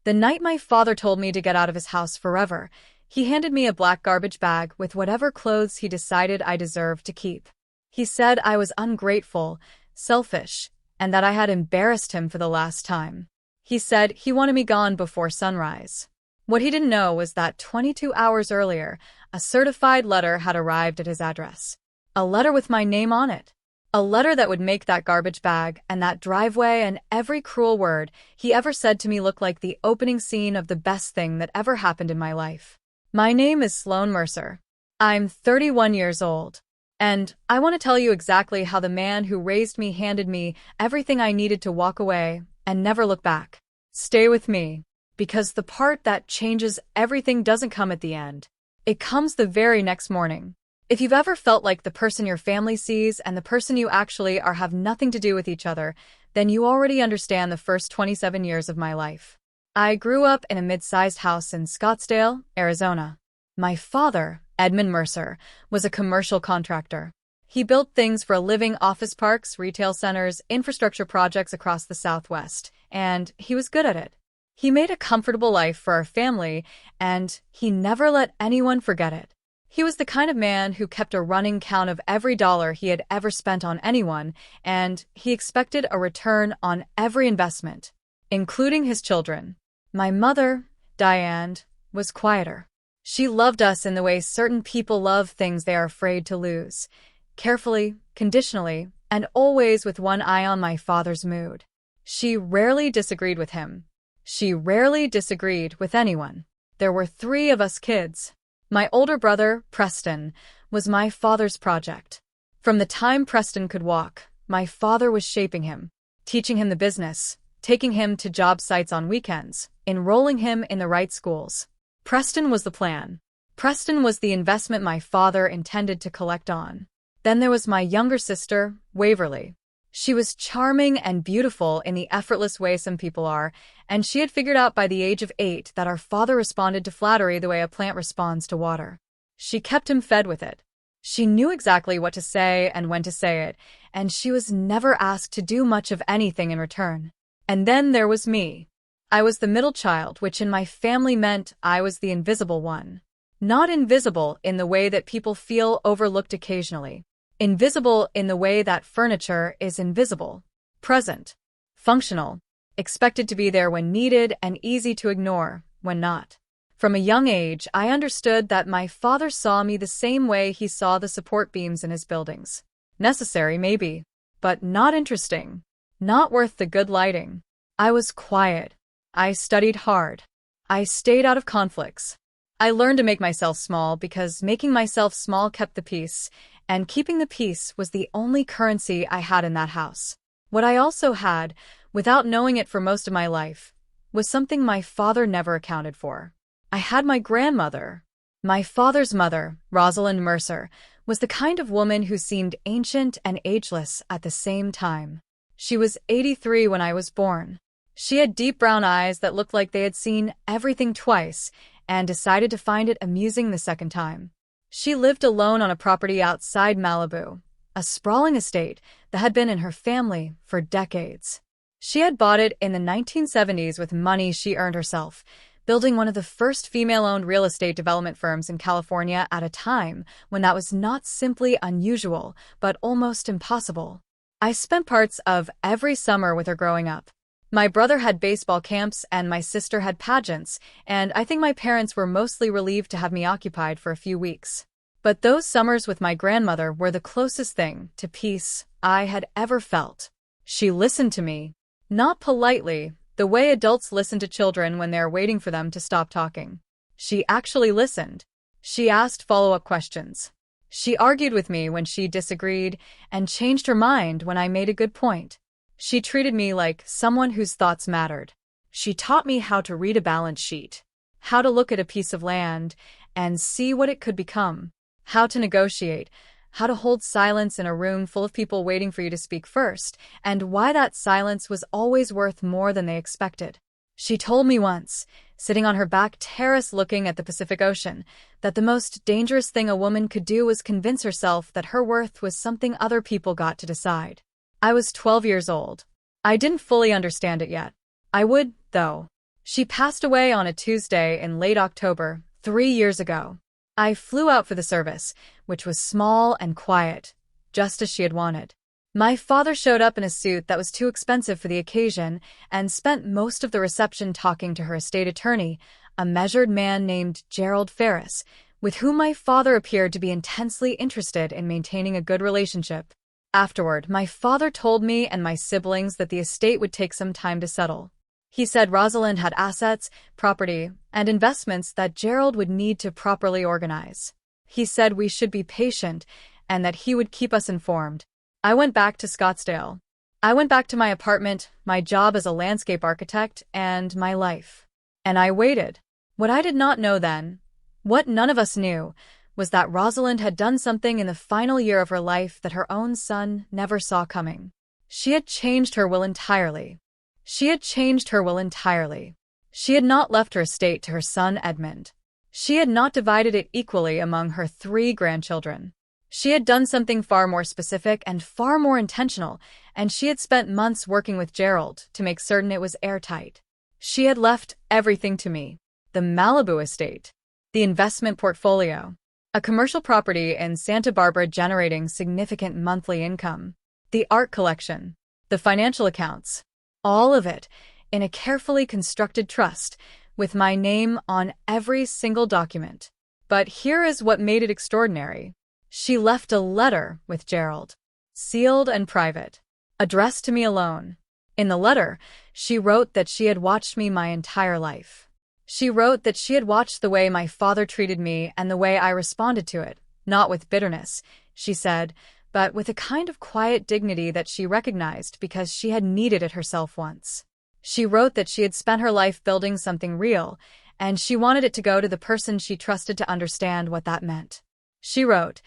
The night my father told me to get out of his house forever, he handed me a black garbage bag with whatever clothes he decided I deserved to keep. He said I was ungrateful, selfish, and that I had embarrassed him for the last time. He said he wanted me gone before sunrise. What he didn't know was that 22 hours earlier, a certified letter had arrived at his address. A letter with my name on it. A letter that would make that garbage bag and that driveway and every cruel word he ever said to me look like the opening scene of the best thing that ever happened in my life. My name is Sloan Mercer. I'm 31 years old. And I want to tell you exactly how the man who raised me handed me everything I needed to walk away and never look back. Stay with me, because the part that changes everything doesn't come at the end. It comes the very next morning. If you've ever felt like the person your family sees and the person you actually are have nothing to do with each other, then you already understand the first 27 years of my life. I grew up in a mid-sized house in Scottsdale, Arizona. My father, Edmund Mercer, was a commercial contractor. He built things for a living: office parks, retail centers, infrastructure projects across the Southwest, and he was good at it. He made a comfortable life for our family, and he never let anyone forget it. He was the kind of man who kept a running count of every dollar he had ever spent on anyone, and he expected a return on every investment, including his children. My mother, Diane, was quieter. She loved us in the way certain people love things they are afraid to lose. Carefully, conditionally, and always with one eye on my father's mood. She rarely disagreed with him. She rarely disagreed with anyone. There were 3 of us kids. My older brother, Preston, was my father's project. From the time Preston could walk, my father was shaping him, teaching him the business, taking him to job sites on weekends, enrolling him in the right schools. Preston was the plan. Preston was the investment my father intended to collect on. Then there was my younger sister, Waverly. She was charming and beautiful in the effortless way some people are, and she had figured out by the age of 8 that our father responded to flattery the way a plant responds to water. She kept him fed with it. She knew exactly what to say and when to say it, and she was never asked to do much of anything in return. And then there was me. I was the middle child, which in my family meant I was the invisible one. Not invisible in the way that people feel overlooked occasionally. Invisible in the way that furniture is invisible. Present. Functional. Expected to be there when needed and easy to ignore when not. From a young age, I understood that my father saw me the same way he saw the support beams in his buildings. Necessary, maybe, but not interesting. Not worth the good lighting. I was quiet. I studied hard. I stayed out of conflicts. I learned to make myself small because making myself small kept the peace, and keeping the peace was the only currency I had in that house. What I also had, without knowing it for most of my life, was something my father never accounted for. I had my grandmother. My father's mother, Rosalind Mercer, was the kind of woman who seemed ancient and ageless at the same time. She was 83 when I was born. She had deep brown eyes that looked like they had seen everything twice and decided to find it amusing the second time. She lived alone on a property outside Malibu, a sprawling estate that had been in her family for decades. She had bought it in the 1970s with money she earned herself, building one of the first female-owned real estate development firms in California at a time when that was not simply unusual, but almost impossible. I spent parts of every summer with her growing up. My brother had baseball camps and my sister had pageants, and I think my parents were mostly relieved to have me occupied for a few weeks. But those summers with my grandmother were the closest thing to peace I had ever felt. She listened to me. Not politely, the way adults listen to children when they're waiting for them to stop talking. She actually listened. She asked follow-up questions. She argued with me when she disagreed and changed her mind when I made a good point. She treated me like someone whose thoughts mattered. She taught me how to read a balance sheet, how to look at a piece of land and see what it could become, how to negotiate, how to hold silence in a room full of people waiting for you to speak first, and why that silence was always worth more than they expected. She told me once, sitting on her back terrace looking at the Pacific Ocean, that the most dangerous thing a woman could do was convince herself that her worth was something other people got to decide. I was 12 years old. I didn't fully understand it yet. I would, though. She passed away on a Tuesday in late October, 3 years ago. I flew out for the service, which was small and quiet, just as she had wanted. My father showed up in a suit that was too expensive for the occasion and spent most of the reception talking to her estate attorney, a measured man named Gerald Ferris, with whom my father appeared to be intensely interested in maintaining a good relationship. Afterward, my father told me and my siblings that the estate would take some time to settle. He said Rosalind had assets, property, and investments that Gerald would need to properly organize. He said we should be patient and that he would keep us informed. I went back to Scottsdale. I went back to my apartment, my job as a landscape architect, and my life. And I waited. What I did not know then, what none of us knew, was that Rosalind had done something in the final year of her life that her own son never saw coming. She had changed her will entirely. She had changed her will entirely. She had not left her estate to her son Edmund. She had not divided it equally among her 3 grandchildren. She had done something far more specific and far more intentional, and she had spent months working with Gerald to make certain it was airtight. She had left everything to me. The Malibu estate, the investment portfolio, a commercial property in Santa Barbara generating significant monthly income, the art collection, the financial accounts, all of it in a carefully constructed trust with my name on every single document. But here is what made it extraordinary. She left a letter with Gerald, sealed and private, addressed to me alone. In the letter, she wrote that she had watched me my entire life. She wrote that she had watched the way my father treated me and the way I responded to it, not with bitterness, she said, but with a kind of quiet dignity that she recognized because she had needed it herself once. She wrote that she had spent her life building something real, and she wanted it to go to the person she trusted to understand what that meant. She wrote,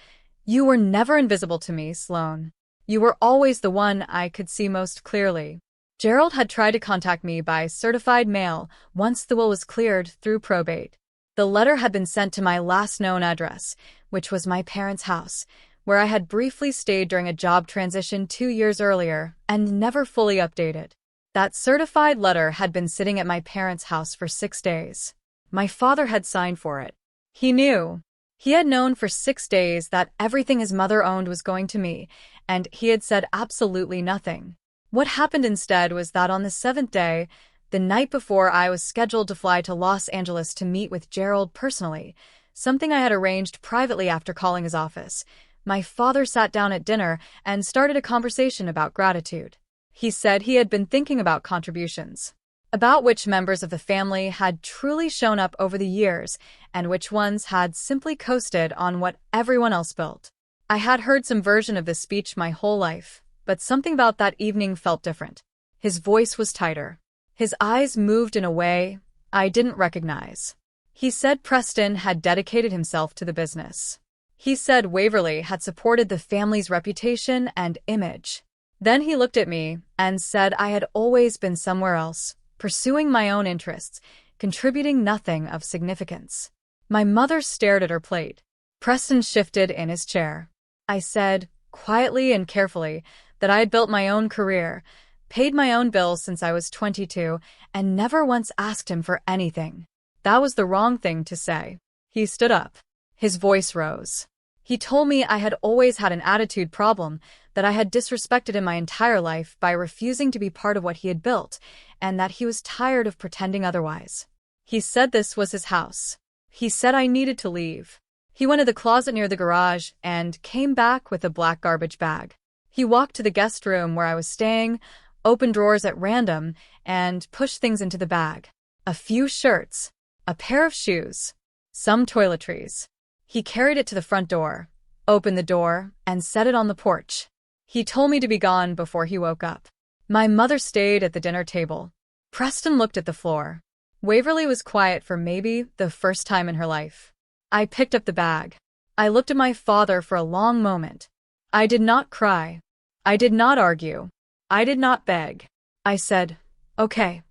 "You were never invisible to me, Sloane. You were always the one I could see most clearly." Gerald had tried to contact me by certified mail once the will was cleared through probate. The letter had been sent to my last known address, which was my parents' house, where I had briefly stayed during a job transition 2 years earlier and never fully updated. That certified letter had been sitting at my parents' house for 6 days. My father had signed for it. He knew. He had known for 6 days that everything his mother owned was going to me, and he had said absolutely nothing. What happened instead was that on the 7th day, the night before I was scheduled to fly to Los Angeles to meet with Gerald personally, something I had arranged privately after calling his office, my father sat down at dinner and started a conversation about gratitude. He said he had been thinking about contributions, about which members of the family had truly shown up over the years and which ones had simply coasted on what everyone else built. I had heard some version of this speech my whole life, but something about that evening felt different. His voice was tighter. His eyes moved in a way I didn't recognize. He said Preston had dedicated himself to the business. He said Waverly had supported the family's reputation and image. Then he looked at me and said I had always been somewhere else, pursuing my own interests, contributing nothing of significance. My mother stared at her plate. Preston shifted in his chair. I said, quietly and carefully, that I had built my own career, paid my own bills since I was 22, and never once asked him for anything. That was the wrong thing to say. He stood up. His voice rose. He told me I had always had an attitude problem, that I had disrespected him my entire life by refusing to be part of what he had built, and that he was tired of pretending otherwise. He said this was his house. He said I needed to leave. He went to the closet near the garage and came back with a black garbage bag. He walked to the guest room where I was staying, opened drawers at random, and pushed things into the bag. A few shirts, a pair of shoes, some toiletries. He carried it to the front door, opened the door, and set it on the porch. He told me to be gone before he woke up. My mother stayed at the dinner table. Preston looked at the floor. Waverly was quiet for maybe the first time in her life. I picked up the bag. I looked at my father for a long moment. I did not cry. I did not argue. I did not beg. I said, "Okay."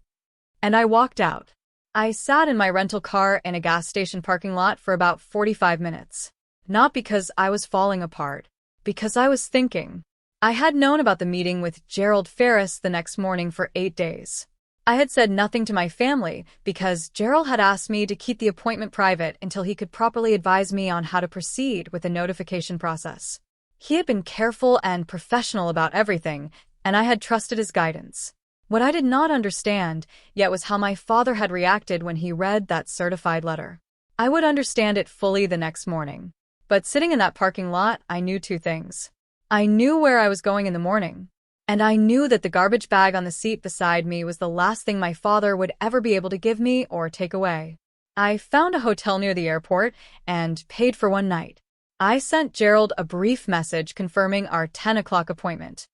And I walked out. I sat in my rental car in a gas station parking lot for about 45 minutes. Not because I was falling apart, because I was thinking. I had known about the meeting with Gerald Ferris the next morning for 8 days. I had said nothing to my family because Gerald had asked me to keep the appointment private until he could properly advise me on how to proceed with the notification process. He had been careful and professional about everything, and I had trusted his guidance. What I did not understand yet was how my father had reacted when he read that certified letter. I would understand it fully the next morning. But sitting in that parking lot, I knew two things. I knew where I was going in the morning, and I knew that the garbage bag on the seat beside me was the last thing my father would ever be able to give me or take away. I found a hotel near the airport and paid for one night. I sent Gerald a brief message confirming our 10 o'clock appointment.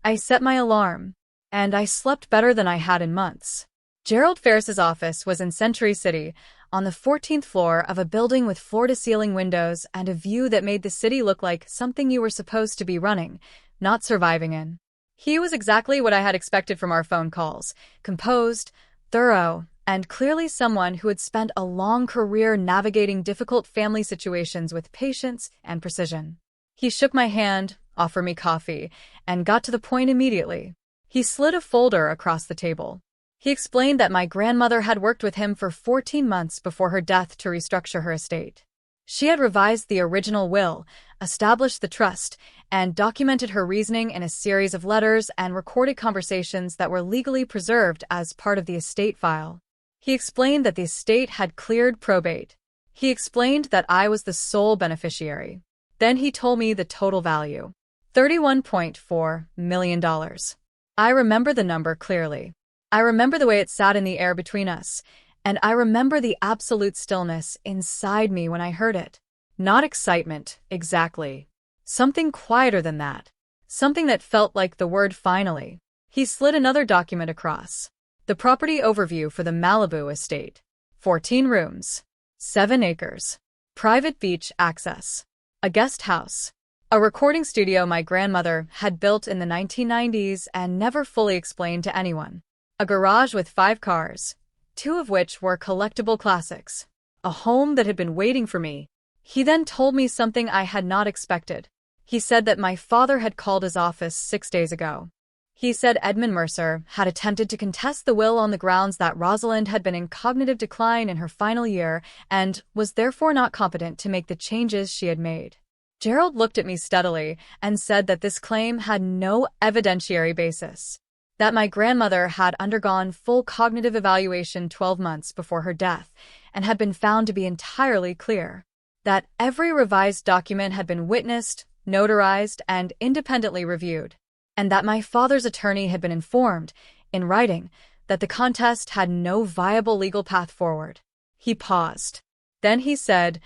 I set my alarm, and I slept better than I had in months. Gerald Ferris's office was in Century City, on the 14th floor of a building with floor-to-ceiling windows and a view that made the city look like something you were supposed to be running, not surviving in. He was exactly what I had expected from our phone calls, composed, thorough, and clearly someone who had spent a long career navigating difficult family situations with patience and precision. He shook my hand, offered me coffee, and got to the point immediately. He slid a folder across the table. He explained that my grandmother had worked with him for 14 months before her death to restructure her estate. She had revised the original will, established the trust, and documented her reasoning in a series of letters and recorded conversations that were legally preserved as part of the estate file. He explained that the estate had cleared probate. He explained that I was the sole beneficiary. Then he told me the total value. $31.4 million. I remember the number clearly. I remember the way it sat in the air between us, and I remember the absolute stillness inside me when I heard it. Not excitement, exactly. Something quieter than that. Something that felt like the word finally. He slid another document across. The property overview for the Malibu estate. 14 rooms. 7 acres. Private beach access. A guest house. A recording studio my grandmother had built in the 1990s and never fully explained to anyone. A garage with 5 cars, 2 of which were collectible classics. A home that had been waiting for me. He then told me something I had not expected. He said that my father had called his office 6 days ago. He said Edmund Mercer had attempted to contest the will on the grounds that Rosalind had been in cognitive decline in her final year and was therefore not competent to make the changes she had made. Gerald looked at me steadily and said that this claim had no evidentiary basis. That my grandmother had undergone full cognitive evaluation 12 months before her death and had been found to be entirely clear. That every revised document had been witnessed, notarized, and independently reviewed. And that my father's attorney had been informed, in writing, that the contest had no viable legal path forward. He paused. Then he said,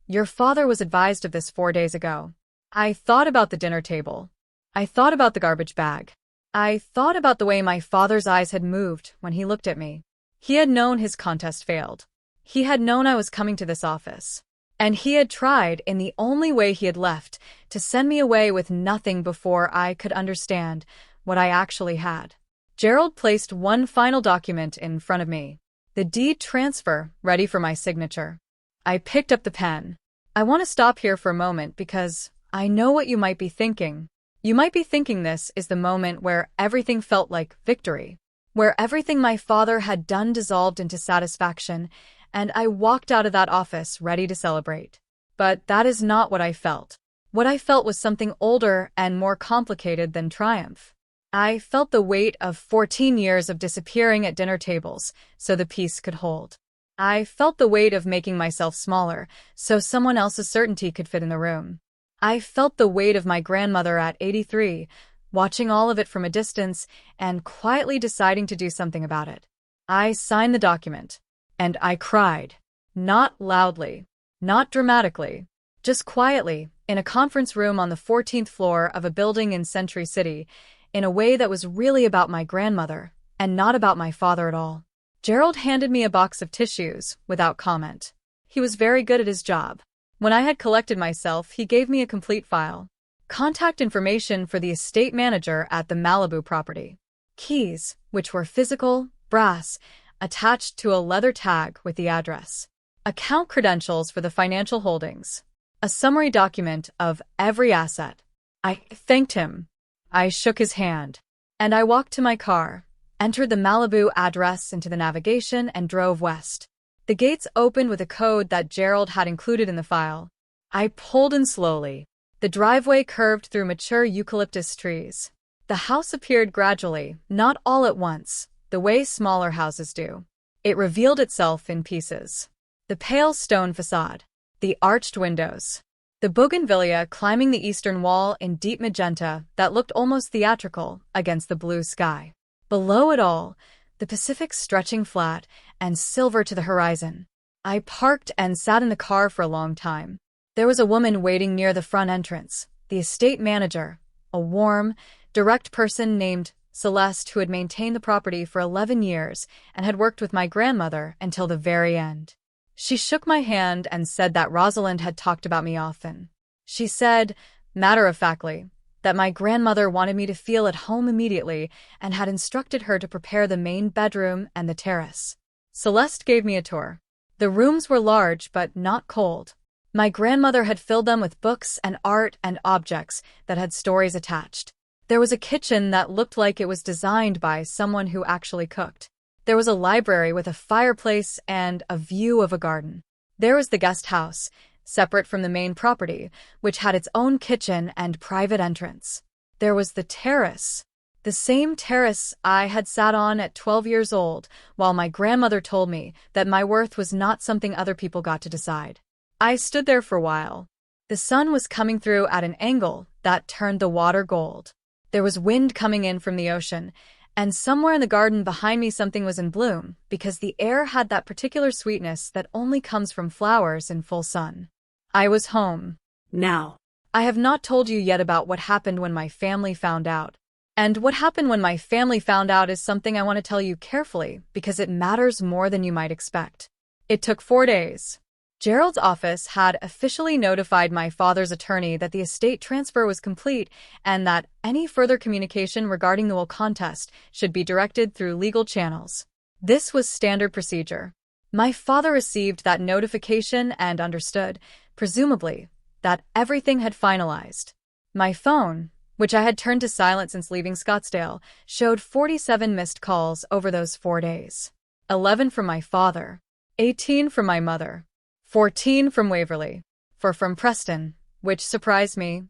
"Your father was advised of this 4 days ago." I thought about the dinner table. I thought about the garbage bag. I thought about the way my father's eyes had moved when he looked at me. He had known his contest failed. He had known I was coming to this office. And he had tried, in the only way he had left, to send me away with nothing before I could understand what I actually had. Gerald placed one final document in front of me. The deed transfer, ready for my signature. I picked up the pen. I want to stop here for a moment because I know what you might be thinking. You might be thinking this is the moment where everything felt like victory, where everything my father had done dissolved into satisfaction, and I walked out of that office ready to celebrate. But that is not what I felt. What I felt was something older and more complicated than triumph. I felt the weight of 14 years of disappearing at dinner tables so the peace could hold. I felt the weight of making myself smaller so someone else's certainty could fit in the room. I felt the weight of my grandmother at 83, watching all of it from a distance and quietly deciding to do something about it. I signed the document, and I cried. Not loudly, not dramatically, just quietly, in a conference room on the 14th floor of a building in Century City, in a way that was really about my grandmother, and not about my father at all. Gerald handed me a box of tissues, without comment. He was very good at his job. When I had collected myself, he gave me a complete file. Contact information for the estate manager at the Malibu property. Keys, which were physical, brass, attached to a leather tag with the address. Account credentials for the financial holdings. A summary document of every asset. I thanked him. I shook his hand. And I walked to my car, entered the Malibu address into the navigation, and drove west. The gates opened with a code that Gerald had included in the file. I pulled in slowly. The driveway curved through mature eucalyptus trees. The house appeared gradually, not all at once, the way smaller houses do. It revealed itself in pieces. The pale stone facade, the arched windows, the bougainvillea climbing the eastern wall in deep magenta that looked almost theatrical against the blue sky. Below it all, the Pacific stretching flat and silver to the horizon. I parked and sat in the car for a long time. There was a woman waiting near the front entrance, the estate manager, a warm, direct person named Celeste who had maintained the property for 11 years and had worked with my grandmother until the very end. She shook my hand and said that Rosalind had talked about me often. She said, matter-of-factly, that my grandmother wanted me to feel at home immediately and had instructed her to prepare the main bedroom and the terrace. Celeste gave me a tour. The rooms were large but not cold. My grandmother had filled them with books and art and objects that had stories attached. There was a kitchen that looked like it was designed by someone who actually cooked. There was a library with a fireplace and a view of a garden. There was the guest house, separate from the main property, which had its own kitchen and private entrance. There was the terrace. The same terrace I had sat on at 12 years old, while my grandmother told me that my worth was not something other people got to decide. I stood there for a while. The sun was coming through at an angle that turned the water gold. There was wind coming in from the ocean, and somewhere in the garden behind me something was in bloom, because the air had that particular sweetness that only comes from flowers in full sun. I was home. Now, I have not told you yet about what happened when my family found out. And what happened when my family found out is something I want to tell you carefully, because it matters more than you might expect. It took 4 days. Gerald's office had officially notified my father's attorney that the estate transfer was complete and that any further communication regarding the will contest should be directed through legal channels. This was standard procedure. My father received that notification and understood, presumably, that everything had finalized. My phone, which I had turned to silent since leaving Scottsdale, showed 47 missed calls over those 4 days. 11 from my father, 18 from my mother, 14 from Waverly, 4 from Preston, which surprised me.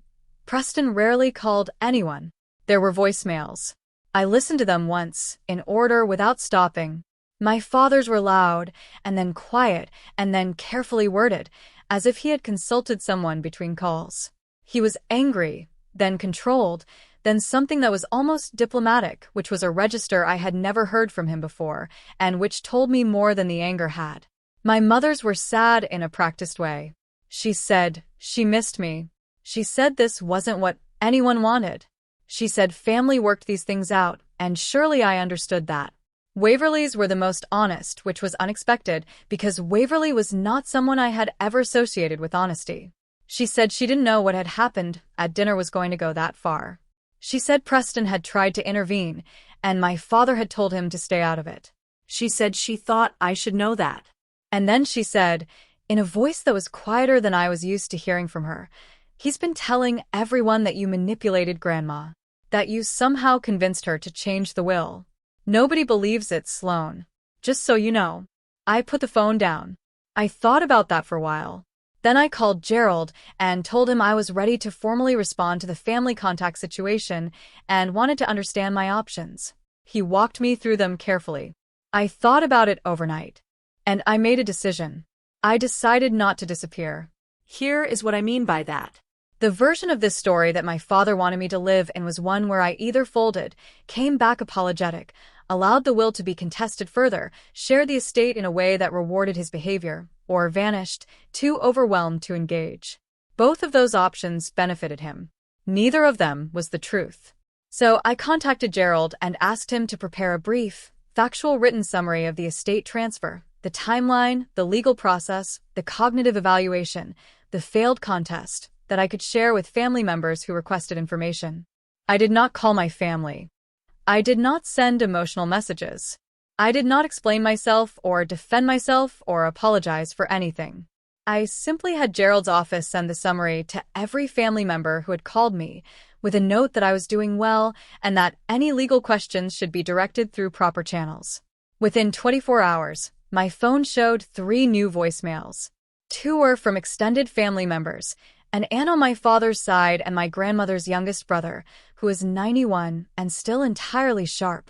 Preston rarely called anyone. There were voicemails. I listened to them once, in order without stopping. My father's were loud, and then quiet, and then carefully worded, as if he had consulted someone between calls. He was angry, then controlled, then something that was almost diplomatic, which was a register I had never heard from him before, and which told me more than the anger had. My mother's were sad in a practiced way. She said she missed me. She said this wasn't what anyone wanted. She said family worked these things out, and surely I understood that. Waverly's were the most honest, which was unexpected, because Waverly was not someone I had ever associated with honesty. She said she didn't know what had happened at dinner was going to go that far. She said Preston had tried to intervene, and my father had told him to stay out of it. She said she thought I should know that. And then she said, in a voice that was quieter than I was used to hearing from her, he's been telling everyone that you manipulated Grandma, that you somehow convinced her to change the will. Nobody believes it, Sloan. Just so you know. I put the phone down. I thought about that for a while. Then I called Gerald and told him I was ready to formally respond to the family contact situation and wanted to understand my options. He walked me through them carefully. I thought about it overnight. And I made a decision. I decided not to disappear. Here is what I mean by that. The version of this story that my father wanted me to live in was one where I either folded, came back apologetic, allowed the will to be contested further, shared the estate in a way that rewarded his behavior, or vanished, too overwhelmed to engage. Both of those options benefited him. Neither of them was the truth. So I contacted Gerald and asked him to prepare a brief, factual written summary of the estate transfer, the timeline, the legal process, the cognitive evaluation, the failed contest, that I could share with family members who requested information. I did not call my family. I did not send emotional messages. I did not explain myself or defend myself or apologize for anything. I simply had Gerald's office send the summary to every family member who had called me, with a note that I was doing well and that any legal questions should be directed through proper channels. Within 24 hours, my phone showed 3 new voicemails. 2 were from extended family members, an aunt on my father's side and my grandmother's youngest brother, who is 91 and still entirely sharp,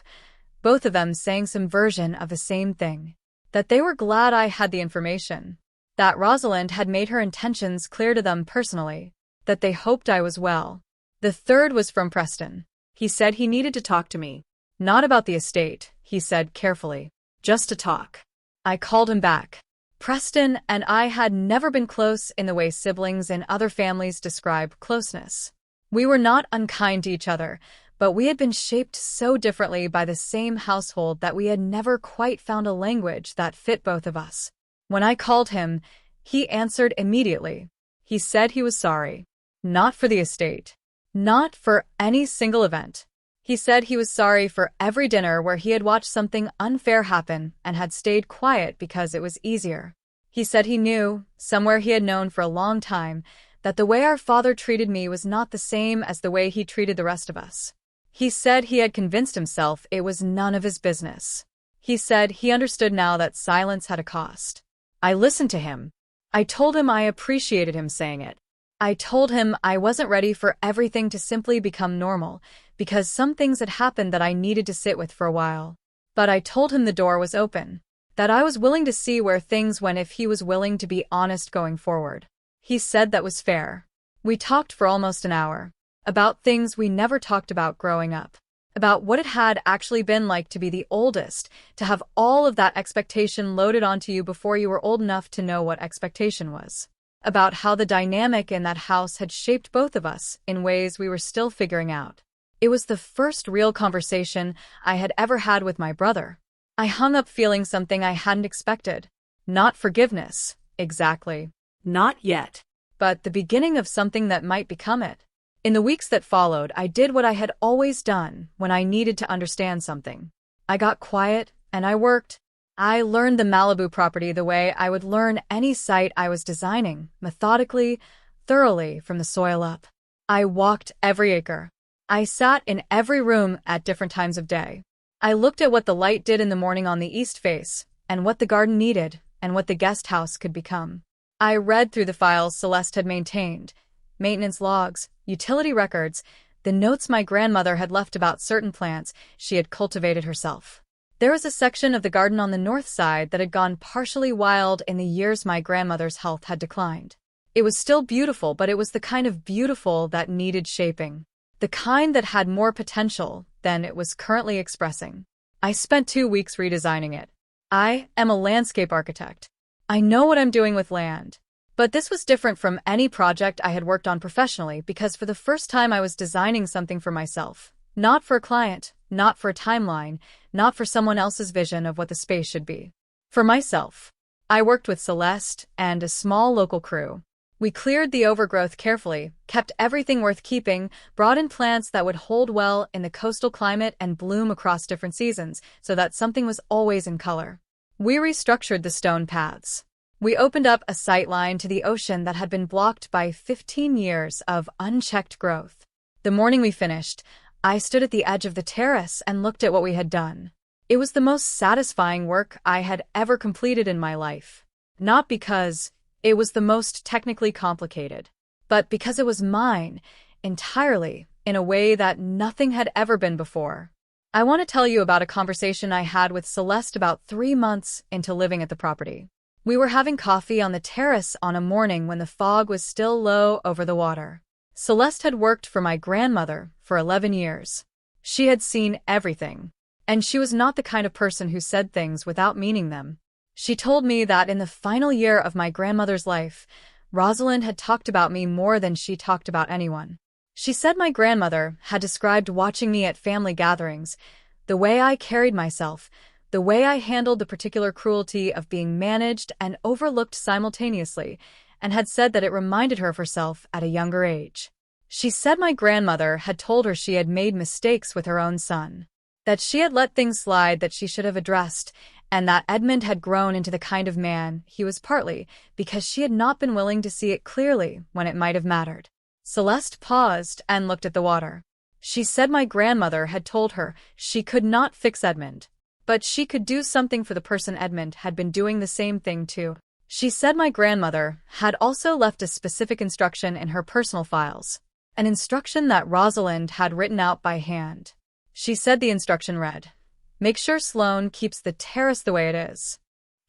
both of them saying some version of the same thing. That they were glad I had the information. That Rosalind had made her intentions clear to them personally. That they hoped I was well. The third was from Preston. He said he needed to talk to me. Not about the estate, he said carefully. Just to talk. I called him back. Preston and I had never been close in the way siblings in other families describe closeness. We were not unkind to each other, but we had been shaped so differently by the same household that we had never quite found a language that fit both of us. When I called him, he answered immediately. He said he was sorry. Not for the estate. Not for any single event. He said he was sorry for every dinner where he had watched something unfair happen and had stayed quiet because it was easier. He said he knew, somewhere he had known for a long time, that the way our father treated me was not the same as the way he treated the rest of us. He said he had convinced himself it was none of his business. He said he understood now that silence had a cost. I listened to him. I told him I appreciated him saying it. I told him I wasn't ready for everything to simply become normal, because some things had happened that I needed to sit with for a while. But I told him the door was open, that I was willing to see where things went if he was willing to be honest going forward. He said that was fair. We talked for almost an hour. About things we never talked about growing up. About what it had actually been like to be the oldest, to have all of that expectation loaded onto you before you were old enough to know what expectation was. About how the dynamic in that house had shaped both of us in ways we were still figuring out. It was the first real conversation I had ever had with my brother. I hung up feeling something I hadn't expected. Not forgiveness, exactly. Not yet. But the beginning of something that might become it. In the weeks that followed, I did what I had always done when I needed to understand something. I got quiet, and I worked. I learned the Malibu property the way I would learn any site I was designing, methodically, thoroughly from the soil up. I walked every acre. I sat in every room at different times of day. I looked at what the light did in the morning on the east face, and what the garden needed, and what the guest house could become. I read through the files Celeste had maintained, maintenance logs, utility records, the notes my grandmother had left about certain plants she had cultivated herself. There was a section of the garden on the north side that had gone partially wild in the years my grandmother's health had declined. It was still beautiful, but it was the kind of beautiful that needed shaping. The kind that had more potential than it was currently expressing. I spent 2 weeks redesigning it. I am a landscape architect. I know what I'm doing with land. But this was different from any project I had worked on professionally because for the first time I was designing something for myself. Not for a client, not for a timeline, not for someone else's vision of what the space should be. For myself. I worked with Celeste and a small local crew. We cleared the overgrowth carefully, kept everything worth keeping, brought in plants that would hold well in the coastal climate and bloom across different seasons so that something was always in color. We restructured the stone paths. We opened up a sight line to the ocean that had been blocked by 15 years of unchecked growth. The morning we finished, I stood at the edge of the terrace and looked at what we had done. It was the most satisfying work I had ever completed in my life. Not because it was the most technically complicated, but because it was mine, entirely, in a way that nothing had ever been before. I want to tell you about a conversation I had with Celeste about 3 months into living at the property. We were having coffee on the terrace on a morning when the fog was still low over the water. Celeste had worked for my grandmother for 11 years. She had seen everything. And she was not the kind of person who said things without meaning them. She told me that in the final year of my grandmother's life, Rosalind had talked about me more than she talked about anyone. She said my grandmother had described watching me at family gatherings, the way I carried myself, the way I handled the particular cruelty of being managed and overlooked simultaneously, and had said that it reminded her of herself at a younger age. She said my grandmother had told her she had made mistakes with her own son, that she had let things slide that she should have addressed, and that Edmund had grown into the kind of man he was partly because she had not been willing to see it clearly when it might have mattered. Celeste paused and looked at the water. She said my grandmother had told her she could not fix Edmund, but she could do something for the person Edmund had been doing the same thing to. She said my grandmother had also left a specific instruction in her personal files, an instruction that Rosalind had written out by hand. She said the instruction read, "Make sure Sloane keeps the terrace the way it is."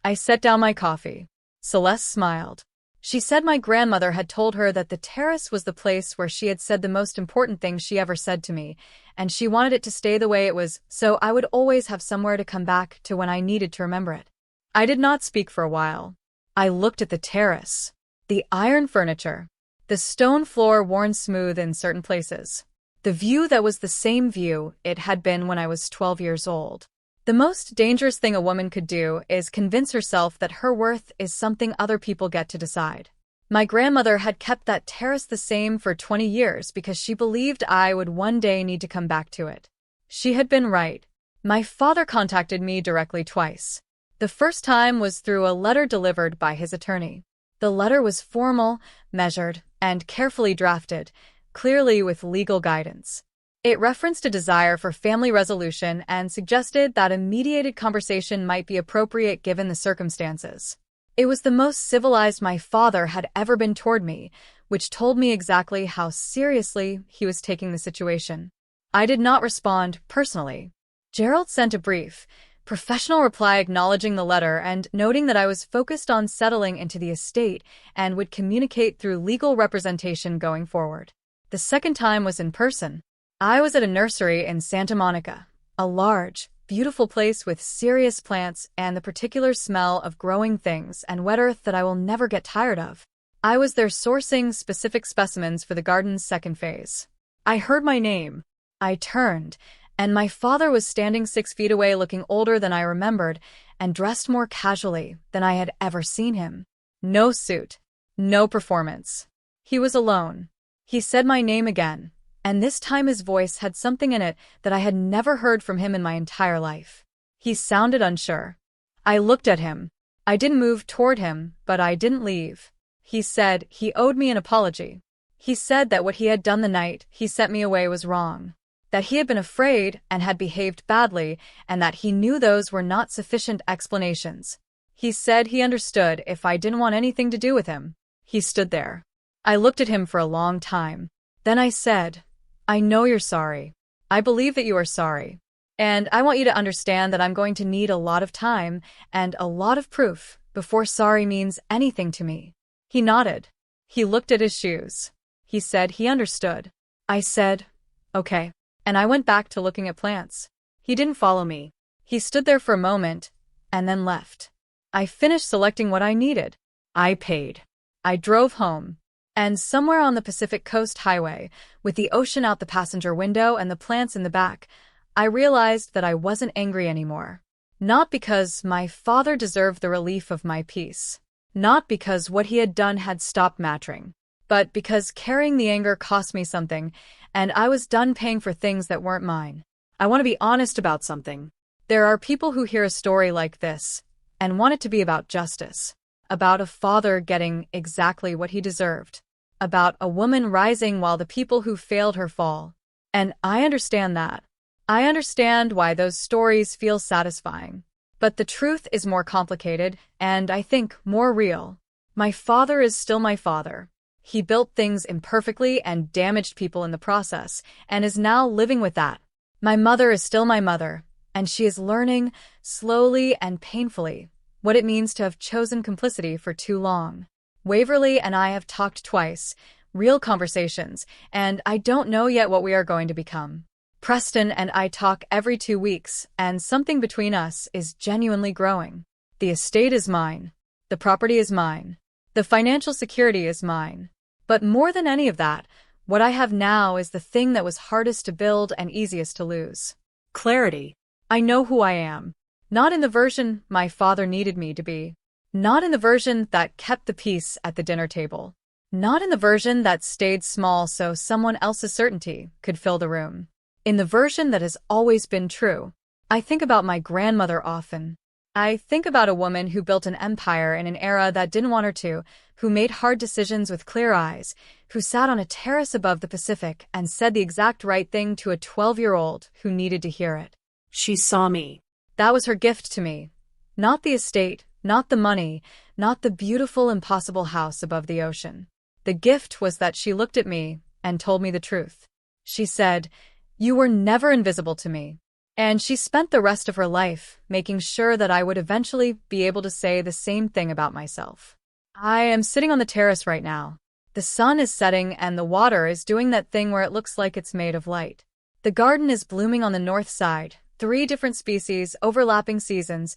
I set down my coffee. Celeste smiled. She said my grandmother had told her that the terrace was the place where she had said the most important thing she ever said to me, and she wanted it to stay the way it was so I would always have somewhere to come back to when I needed to remember it. I did not speak for a while. I looked at the terrace, the iron furniture, the stone floor worn smooth in certain places, the view that was the same view it had been when I was 12 years old. The most dangerous thing a woman could do is convince herself that her worth is something other people get to decide. My grandmother had kept that terrace the same for 20 years because she believed I would one day need to come back to it. She had been right. My father contacted me directly twice. The first time was through a letter delivered by his attorney. The letter was formal, measured, and carefully drafted, clearly with legal guidance. It referenced a desire for family resolution and suggested that a mediated conversation might be appropriate given the circumstances. It was the most civilized my father had ever been toward me, which told me exactly how seriously he was taking the situation. I did not respond personally. Gerald sent a brief, professional reply acknowledging the letter and noting that I was focused on settling into the estate and would communicate through legal representation going forward. The second time was in person. I was at a nursery in Santa Monica, a large, beautiful place with serious plants and the particular smell of growing things and wet earth that I will never get tired of. I was there sourcing specific specimens for the garden's second phase. I heard my name. I turned, and my father was standing 6 feet away looking older than I remembered and dressed more casually than I had ever seen him. No suit. No performance. He was alone. He said my name again, and this time his voice had something in it that I had never heard from him in my entire life. He sounded unsure. I looked at him. I didn't move toward him, but I didn't leave. He said he owed me an apology. He said that what he had done the night he sent me away was wrong, that he had been afraid and had behaved badly, and that he knew those were not sufficient explanations. He said he understood if I didn't want anything to do with him. He stood there. I looked at him for a long time. Then I said, "I know you're sorry. I believe that you are sorry. And I want you to understand that I'm going to need a lot of time and a lot of proof before sorry means anything to me." He nodded. He looked at his shoes. He said he understood. I said, "Okay." And I went back to looking at plants. He didn't follow me. He stood there for a moment and then left. I finished selecting what I needed. I paid. I drove home. And somewhere on the Pacific Coast Highway, with the ocean out the passenger window and the plants in the back, I realized that I wasn't angry anymore. Not because my father deserved the relief of my peace. Not because what he had done had stopped mattering. But because carrying the anger cost me something, and I was done paying for things that weren't mine. I want to be honest about something. There are people who hear a story like this and want it to be about justice. About a father getting exactly what he deserved. About a woman rising while the people who failed her fall. And I understand that. I understand why those stories feel satisfying. But the truth is more complicated, and I think more real. My father is still my father. He built things imperfectly and damaged people in the process, and is now living with that. My mother is still my mother, and she is learning, slowly and painfully, what it means to have chosen complicity for too long. Waverly and I have talked twice, real conversations, and I don't know yet what we are going to become. Preston and I talk every 2 weeks, and something between us is genuinely growing. The estate is mine. The property is mine. The financial security is mine. But more than any of that, what I have now is the thing that was hardest to build and easiest to lose. Clarity. I know who I am. Not in the version my father needed me to be. Not in the version that kept the peace at the dinner table. Not in the version that stayed small so someone else's certainty could fill the room. In the version that has always been true. I think about my grandmother often. I think about a woman who built an empire in an era that didn't want her to, who made hard decisions with clear eyes, who sat on a terrace above the Pacific and said the exact right thing to a 12-year-old who needed to hear it. She saw me. That was her gift to me. Not the estate, not the money, not the beautiful, impossible house above the ocean. The gift was that she looked at me and told me the truth. She said, "You were never invisible to me." And she spent the rest of her life making sure that I would eventually be able to say the same thing about myself. I am sitting on the terrace right now. The sun is setting and the water is doing that thing where it looks like it's made of light. The garden is blooming on the north side, 3 different species, overlapping seasons,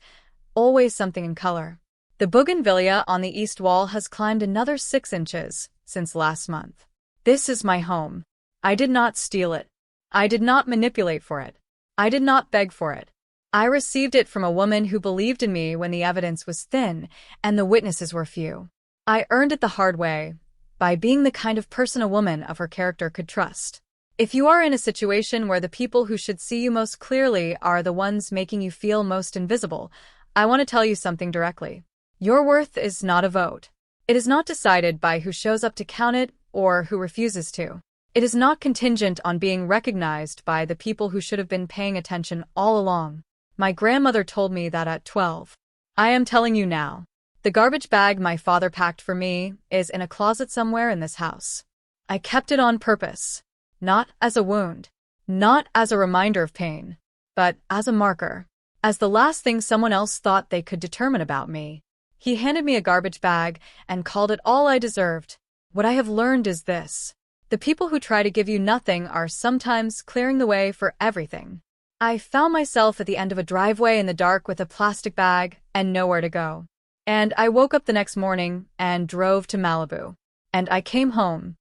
always something in color. The bougainvillea on the east wall has climbed another 6 inches since last month. This is my home. I did not steal it. I did not manipulate for it. I did not beg for it. I received it from a woman who believed in me when the evidence was thin and the witnesses were few. I earned it the hard way, by being the kind of person a woman of her character could trust. If you are in a situation where the people who should see you most clearly are the ones making you feel most invisible, I want to tell you something directly. Your worth is not a vote. It is not decided by who shows up to count it or who refuses to. It is not contingent on being recognized by the people who should have been paying attention all along. My grandmother told me that at 12. I am telling you now. The garbage bag my father packed for me is in a closet somewhere in this house. I kept it on purpose. Not as a wound. Not as a reminder of pain. But as a marker. As the last thing someone else thought they could determine about me. He handed me a garbage bag and called it all I deserved. What I have learned is this. The people who try to give you nothing are sometimes clearing the way for everything. I found myself at the end of a driveway in the dark with a plastic bag and nowhere to go. And I woke up the next morning and drove to Malibu. And I came home,